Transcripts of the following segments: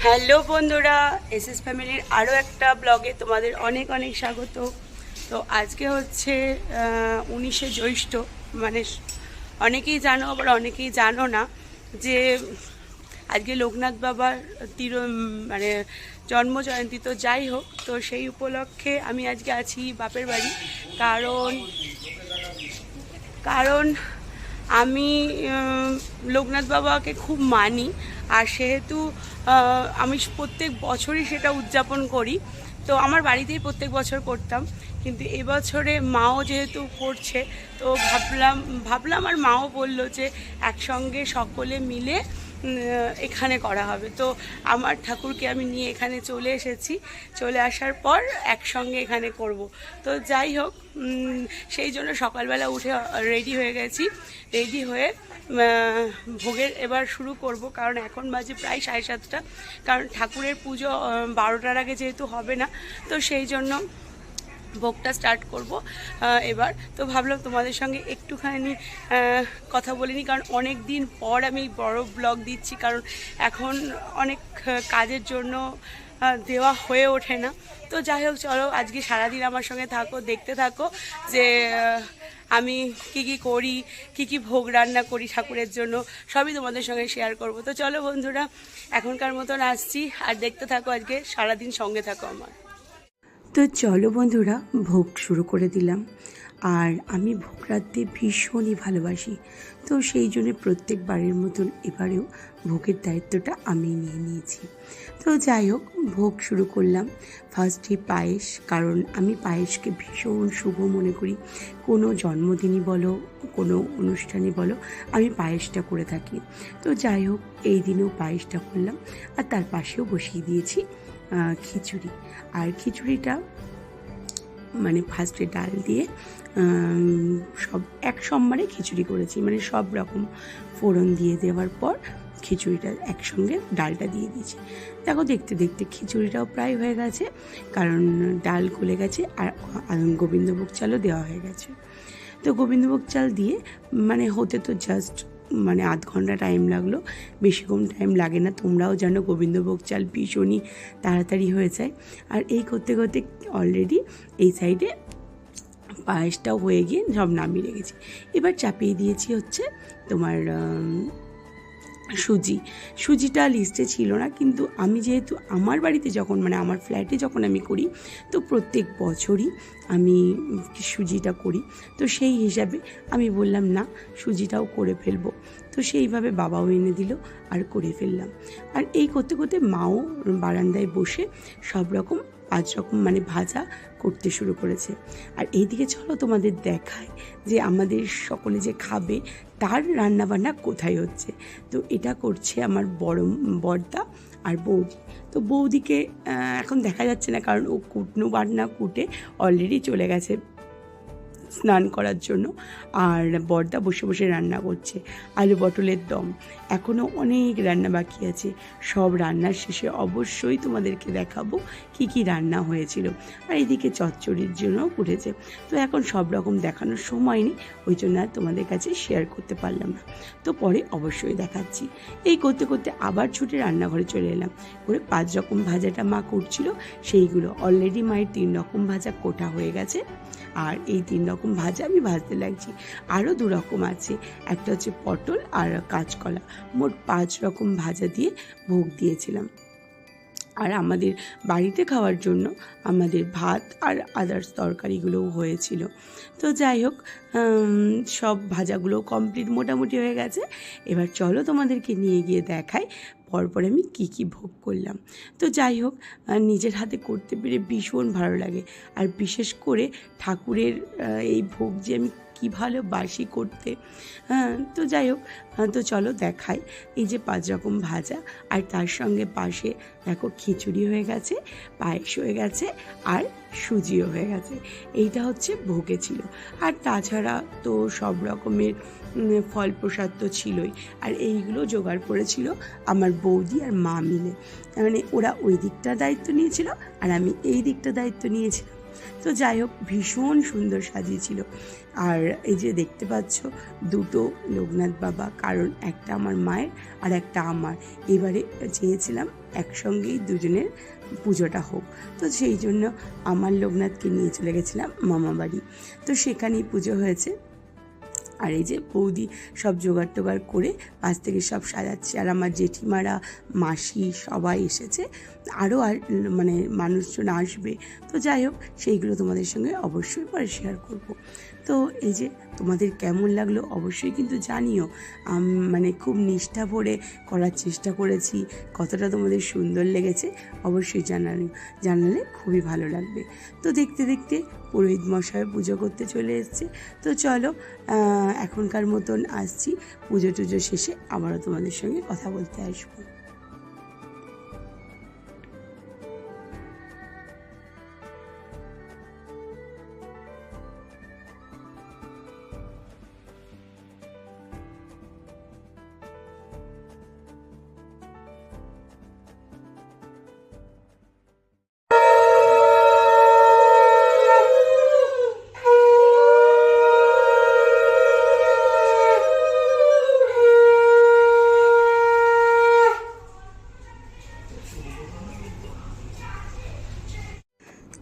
Hello বন্ধুরা, SS ফ্যামিলির আরও একটা ব্লগে তোমাদের অনেক অনেক স্বাগত। তো আজকে হচ্ছে 19শে জ্যৈষ্ঠ, মানে অনেকেই জানো আবার অনেকেই জানো না যে আজকে লোকনাথ বাবার মানে জন্ম জয়ন্তী। তো যাই হোক, তো সেই উপলক্ষে আমি আজকে আছি বাপের বাড়ি। কারণ আমি লোকনাথ বাবাকে খুব মানি, আর সেহেতু আমি প্রত্যেক বছরই সেটা উদযাপন করি। তো আমার বাড়িতেই প্রত্যেক বছর করতাম, কিন্তু এবছরে মাও যেহেতু করছে, তো ভাবলাম আর মাও বললো যে একসঙ্গে সকলে মিলে এখানে করা হবে। তো আমার ঠাকুরকে আমি নিয়ে এখানে চলে এসেছি। চলে আসার পর একসঙ্গে এখানে করব। তো যাই হোক, সেই জন্য সকালবেলা উঠে রেডি হয়ে গেছি। রেডি হয়ে ভোগের এবার শুরু করব, কারণ এখন বাজে প্রায় 7:30। কারণ ঠাকুরের পুজো 12টার আগে যেহেতু হবে না, তো সেই জন্য ভোগটা স্টার্ট করব এবার। তো ভাবলাম তোমাদের সঙ্গে একটুখানি কথা বলিনি, কারণ অনেক দিন পর আমি বড় ব্লগ দিচ্ছি, কারণ এখন অনেক কাজের জন্য দেওয়া হয়ে ওঠে না। তো যাই হোক, চলো আজকে সারাদিন আমার সঙ্গে থাকো, দেখতে থাকো যে আমি কি করি, কি ভোগ রান্না করি ঠাকুরের জন্য, সবই তোমাদের সঙ্গে শেয়ার করব। তো চলো বন্ধুরা, এখনকার মতন আসছি, আর দেখতে থাকো, আজকে সারাদিন সঙ্গে থাকো আমার। তো চলো বন্ধুরা, ভোগ শুরু করে দিলাম। আর আমি ভোগ রাঁধতে ভীষণই ভালোবাসি, তো সেই জন্য প্রত্যেকবারের মতন এবারেও ভোগের দায়িত্বটা আমি নিয়ে নিয়েছি। তো যাই হোক, ভোগ শুরু করলাম। ফার্স্টে পায়েস, কারণ আমি পায়েসকে ভীষণ শুভ মনে করি। কোনো জন্মদিনই বলো, কোনো অনুষ্ঠানই বলো, আমি পায়েসটা করে থাকি। তো যাই হোক, এই দিনেও পায়েসটা করলাম, আর তার পাশেও বসিয়ে দিয়েছি খিচুড়ি। আর খিচুড়িটা মানে ফার্স্টে ডাল দিয়ে সব এক সম্মানে খিচুড়ি করেছি, মানে সব রকম ফোড়ন দিয়ে দেওয়ার পর খিচুড়িটা একসঙ্গে ডালটা দিয়ে দিয়েছি। দেখো, দেখতে দেখতে খিচুড়িটাও প্রায় হয়ে গেছে, কারণ ডাল গলে গেছে, আর গোবিন্দভোগ চালও দেওয়া হয়ে গেছে। তো গোবিন্দভোগ চাল দিয়ে মানে হতে তো জাস্ট মানে আধ ঘন্টা টাইম লাগলো, বেশিক্ষণ টাইম লাগে না। তোমরাও জানো গোবিন্দভোগ চাল ভীষণই তাড়াতাড়ি হয়ে যায়। আর এই করতে করতে অলরেডি এই সাইডে পায়েসটাও হয়ে গিয়ে সব নামিয়ে রেখেছি। এবার চাপিয়ে দিয়েছি হচ্ছে তোমার সুজিটা লিস্টে ছিল না, কিন্তু আমি যেহেতু আমার বাড়িতে যখন মানে আমার ফ্ল্যাটে যখন আমি করি, তো প্রত্যেক বছরই আমি সুজিটা করি। তো সেই হিসাবে আমি বললাম না, সুজিটাও করে ফেলবো। তো সেইভাবে বাবাও এনে দিল আর করে ফেললাম। আর এই করতে করতে মাও বারান্দায় বসে সব রকম 5 রকম মানে ভাজা করতে শুরু করেছে। আর এইদিকে চলো তোমাদের দেখায় যে আমাদের সকলে যে খাবে তার রান্নাবান্না কোথায় হচ্ছে। তো এটা করছে আমার বড়দা আর বৌদি। তো বৌদিকে এখন দেখা যাচ্ছে না, কারণ ও কুটনো বাটনা কুটে অলরেডি চলে গেছে স্নান করার জন্য। আর বড়দা বসে বসে রান্না করছে আলু পটলের দম। এখনও অনেক রান্না বাকি আছে, সব রান্নার শেষে অবশ্যই তোমাদেরকে দেখাবো কি রান্না হয়েছিল। আর এদিকে চচ্চড়ির জন্যও উঠেছে। তো এখন সব রকম দেখানোর সময় নেই, ওই জন্য আর তোমাদের কাছে শেয়ার করতে পারলাম না। তো পরে অবশ্যই দেখাচ্ছি। এই করতে করতে আবার ছুটে রান্নাঘরে চলে এলাম। করে 5 রকম ভাজাটা মা করছিল, সেইগুলো অলরেডি মায়ের 3 রকম ভাজা কোটা হয়ে গেছে। আর এই 3 রকম ভাজা আমি ভাজতে লাগছি। আরও 2 রকম আছে, একটা হচ্ছে পটল আর কাঁচকলা। মোট 5 রকম ভাজা দিয়ে ভোগ দিয়েছিলাম। আর আমাদের বাড়িতে খাওয়ার জন্য আমাদের ভাত আর আদার্স তরকারিগুলোও হয়েছিল। তো যাই হোক, সব ভাজাগুলো কমপ্লিট মোটামুটি হয়ে গেছে। এবার চলো তোমাদেরকে নিয়ে গিয়ে দেখাই পরপর আমি কি ভোগ করলাম। তো যাই হোক, নিজের হাতে করতে পেরে ভীষণ ভালো লাগে। আর বিশেষ করে ঠাকুরের এই ভোগ যে আমি কি ভালোবাসি করতে। তো যাই হোক, তো চলো দেখাই। এই যে 5 রকম ভাজা, আর তার সঙ্গে পাশে দেখো খিচুড়ি হয়ে গেছে, পায়েস হয়ে গেছে, আর সুজিও হয়ে গেছে। এইটা হচ্ছে ভোগে ছিল। আর তাছাড়া তো সব রকমের ফল প্রসাদ তো ছিলই। আর এইগুলো জোগাড় করেছিল আমার বৌদি আর মা মিলে, মানে ওরা ওই দিকটার দায়িত্ব নিয়েছিল আর আমি এই দিকটা দায়িত্ব নিয়েছিলাম। তো যাই হোক, ভীষণ সুন্দর সাজিয়েছিল। আর এই যে দেখতে পাচ্ছ, দুটো লোকনাথ বাবা, কারণ একটা আমার মায়ের আর একটা আমার। এবারে চেয়েছিলাম একসঙ্গেই দুজনের পুজোটা হোক, তো সেই জন্য আমার লোকনাথকে নিয়ে চলে গেছিলাম মামা বাড়ি। তো সেখানেই পুজো হয়েছে। আর এই যে বৌদি সব জোগাড় টোগাড় করে পাশ থেকে সব সাজাচ্ছে, আর আমার জেঠিমারা, মাসি সবাই এসেছে, আরও মানে মানুষজন আসবে। তো যাই হোক, সেইগুলো তোমাদের সঙ্গে অবশ্যই পরে শেয়ার করব। তো এই যে তোমাদের কেমন লাগলো অবশ্যই কিন্তু জানিও। মানে খুব নিষ্ঠা ভরে করার চেষ্টা করেছি, কতটা তোমাদের সুন্দর লেগেছে অবশ্যই জানালে খুবই ভালো লাগবে। তো দেখতে দেখতে পুরোহিত মশাই পুজো করতে চলে এসছে। তো চলো, এখনকার মতন আসছি, পুজো টুজো শেষে আবারও তোমাদের সঙ্গে কথা বলতে আসবো।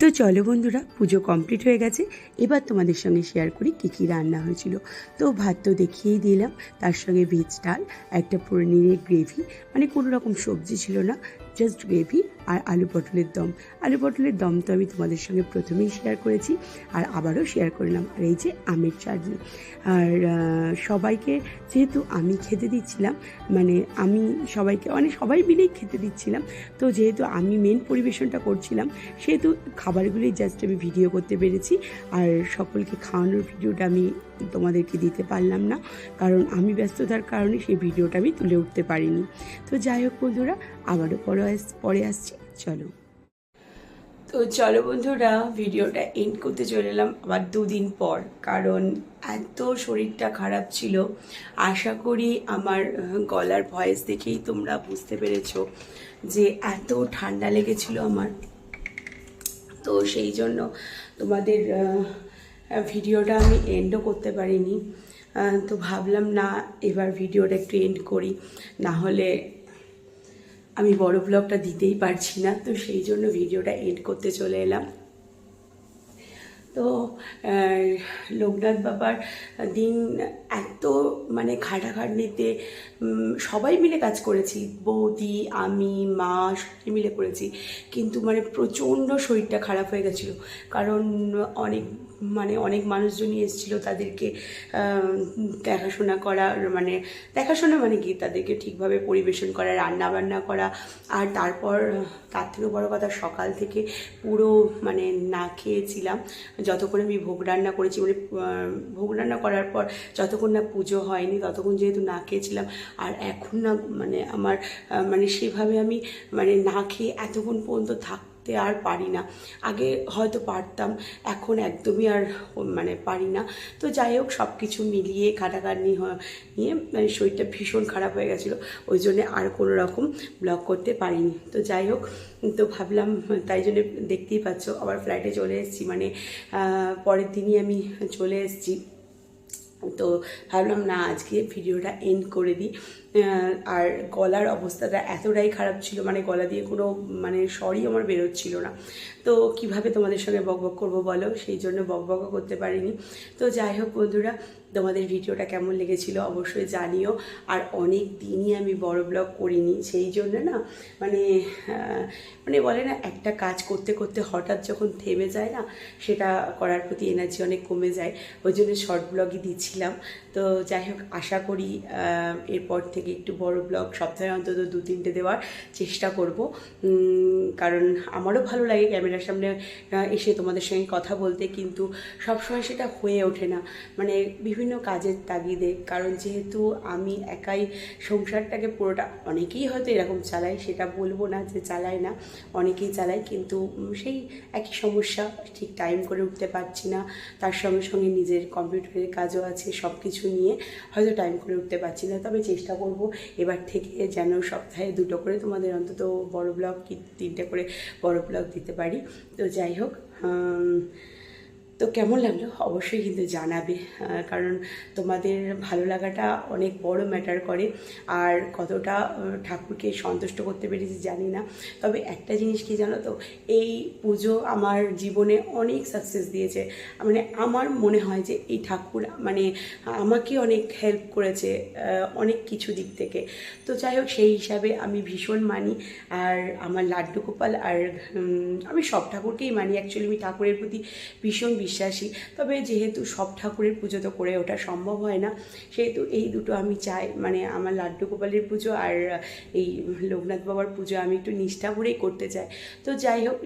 তো চলো বন্ধুরা, পুজো কমপ্লিট হয়ে গেছে। এবার তোমাদের সঙ্গে শেয়ার করি কী কী রান্না হয়েছিল। তো ভাত তো দেখিয়েই দিলাম, তার সঙ্গে ভেজ ডাল, একটা পনিরের গ্রেভি, মানে কোনো রকম সবজি ছিল না, জাস্ট গ্রেভি, আর আলু পটলের দম। আলু পটলের দম তো আমি তোমাদের সঙ্গে প্রথমেই শেয়ার করেছি, আর আবারও শেয়ার করলাম। আর এই যে আমের চাটনি। আর সবাইকে যেহেতু আমি খেতে দিচ্ছিলাম, মানে আমি সবাইকে, মানে সবাই মিলেই খেতে দিচ্ছিলাম, তো যেহেতু আমি মেন পরিবেশনটা করছিলাম, সেহেতু খাবারগুলোই জাস্ট আমি ভিডিও করতে পেরেছি। আর সকলকে খাওয়ানোর ভিডিওটা আমি তোমাদেরকে দিতে পারলাম না, কারণ আমি ব্যস্ততার কারণে সেই ভিডিওটা আমি তুলে উঠতে পারিনি। তো যাই হোক বন্ধুরা, আবারও পরে আসছি, চলো। তো চলো বন্ধুরা, ভিডিওটা এন্ড করতে চলে এলাম আবার 2 দিন পর, কারণ এত শরীরটা খারাপ ছিল। আশা করি আমার গলার ভয়েস দেখেই তোমরা বুঝতে পেরেছো যে এত ঠান্ডা লেগেছিল আমার। তো সেই জন্য তোমাদের ভিডিওটা আমি এন্ডও করতে পারিনি। তো ভাবলাম না, এবার ভিডিওটা একটু এন্ড করি, না হলে আমি বড় ব্লগটা দিতেই পারছি না। তো সেই জন্য ভিডিওটা এন্ড করতে চলে এলাম। তো লোকনাথ বাবার দিন এত মানে খাটাখাটনিতে সবাই মিলে কাজ করেছি, বৌদি, আমি, মা, সবাই মিলে করেছি, কিন্তু মানে প্রচণ্ড শরীরটা খারাপ হয়ে গেছিলো, কারণ অনেক মানুষজনই এসেছিলো, তাদেরকে দেখাশোনা করা, মানে দেখাশোনা মানে কি, তাদেরকে ঠিকভাবে পরিবেশন করা, রান্না বান্না করা, আর তারপর তার থেকে বড় কথা, সকাল থেকে পুরো মানে না খেয়েছিলাম যতক্ষণ আমি ভোগ রান্না করেছি, মানে ভোগ রান্না করার পর যতক্ষণ না পুজো হয়নি ততক্ষণ যেহেতু না খেয়েছিলাম। আর এখন না মানে আমার মানে সেভাবে আমি মানে না খেয়ে এতক্ষণ পর্যন্ত থাকতে আর পারি না। আগে হয়তো পারতাম, এখন একদমই আর মানে পারি না। তো যাই হোক, সব কিছু মিলিয়ে খাটাখাটনি নিয়ে মানে শরীরটা ভীষণ খারাপ হয়ে গেছিলো, ওই জন্যে আর কোনো রকম ব্লগ করতে পারিনি। তো যাই হোক, তো ভাবলাম, তাই জন্য দেখতেই পাচ্ছ আবার ফ্লাইটে চলে এসেছি, মানে পরের দিনই আমি চলে এসেছি। তো ভাবলাম না, আজকে ভিডিওটা এন্ড করে দিই। আর গলার অবস্থাটা এতটাই খারাপ ছিল, মানে গলা দিয়ে কোনো মানে স্বরই আমার বেরোচ্ছিল না। তো কিভাবে তোমাদের সঙ্গে বকবক করবো বলো, সেই জন্য বকবকও করতে পারিনি। তো যাই হোক বন্ধুরা, তোমাদের ভিডিওটা কেমন লেগেছিল অবশ্যই জানিও। আর অনেক দিনই আমি বড় ব্লগ করিনি, সেই জন্য না মানে মানে বলে না, একটা কাজ করতে করতে হঠাৎ যখন থেমে যায় না, সেটা করার প্রতি এনার্জি অনেক কমে যায়, ওই জন্য শর্ট ব্লগই দিচ্ছিলাম। তো যাই হোক, আশা করি এরপর থেকে একটু বড় ব্লগ সপ্তাহে অন্তত 2-3টে দেওয়ার চেষ্টা করব, কারণ আমারও ভালো লাগে ক্যামেরার সামনে এসে তোমাদের সঙ্গে কথা বলতে, কিন্তু সবসময় সেটা হয়ে ওঠে না, মানে বিভিন্ন কাজের তাগিদে। কারণ যেহেতু আমি একাই সংসারটাকে পুরোটা, অনেকেই হয়তো এরকম চালায়, সেটা বলবো না যে চালায় না, অনেকেই চালায়, কিন্তু সেই একই সমস্যা, ঠিক টাইম করে উঠতে পারছি না, তার সঙ্গে সঙ্গে নিজের কম্পিউটারের কাজও আছে, সব কিছু নিয়ে হয়তো টাইম করে উঠতে পারছি না। তবে চেষ্টা করব করব এবার থেকে, যেন সপ্তাহে 2টো করে তোমাদের অন্তত বড় ব্লগ কি 3টে করে বড় ব্লগ দিতে পারি। তো যাই হোক, তো কেমন লাগলো অবশ্যই কিন্তু জানাবে, কারণ তোমাদের ভালো লাগাটা অনেক বড় ম্যাটার করে। আর কতটা ঠাকুরকে সন্তুষ্ট করতে পেরেছি জানি না, তবে একটা জিনিস কি জানো তো, এই পুজো আমার জীবনে অনেক সাকসেস দিয়েছে। মানে আমার মনে হয় যে এই ঠাকুর মানে আমাকে অনেক হেল্প করেছে অনেক কিছু দিক থেকে। তো যাই হোক, সেই হিসাবে আমি ভীষণ মানি। আর আমার লাড্ডু গোপাল আর আমি সব ঠাকুরকেই মানি, অ্যাকচুয়ালি আমি ঠাকুরের প্রতি ভীষণ বিশ্বাসী। তবে যেহেতু সব ঠাকুরের পুজো তো করে ওঠা সম্ভব হয় না, সেহেতু এই দুটো আমি চাই, মানে আমার লাড্ডু গোপালের পুজো আর এই লোকনাথ বাবার পুজো আমি একটু নিষ্ঠা ভরেই করতে চাই। তো যাই হোক,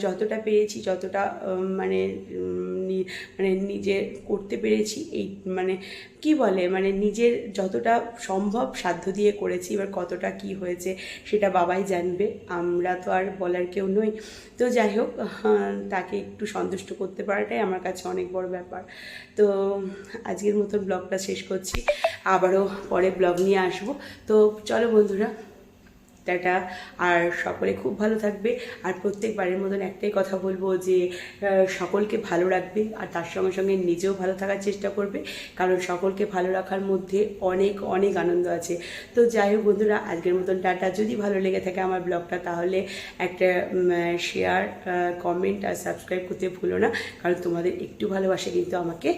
যতটা পেরেছি, যতটা মানে মানে নিজে করতে পেরেছি, এই মানে কি বলে, মানে নিজের যতটা সম্ভব সাধ্য দিয়ে করেছি। এবার কতটা কি হয়েছে সেটা বাবাই জানবে, আমরা তো আর বলার কেউ নই। তো যাই হোক, তাকে একটু সন্তুষ্ট করতে পারাটাই আমার কাছে অনেক বড় ব্যাপার। তো আজকের মতন ব্লগটা শেষ করছি, আবারও পরে ব্লগ নিয়ে আসবো। তো চলো বন্ধুরা, টাটা। আর সকলে খুব ভালো থাকবে। আর প্রত্যেকবারের মতন একটাই কথা বলবো যে সকলকে ভালো রাখবে, আর তার সঙ্গে সঙ্গে নিজেও ভালো থাকার চেষ্টা করবে, কারণ সকলকে ভালো রাখার মধ্যে অনেক অনেক আনন্দ আছে। তো যাই হোক বন্ধুরা, আজকের মতন টাটা। যদি ভালো লেগে থাকে আমার ব্লগটা, তাহলে একটা শেয়ার, কমেন্ট আর সাবস্ক্রাইব করতে ভুলো না, কারণ তোমাদের একটু ভালোবাসা কিন্তু আমাকে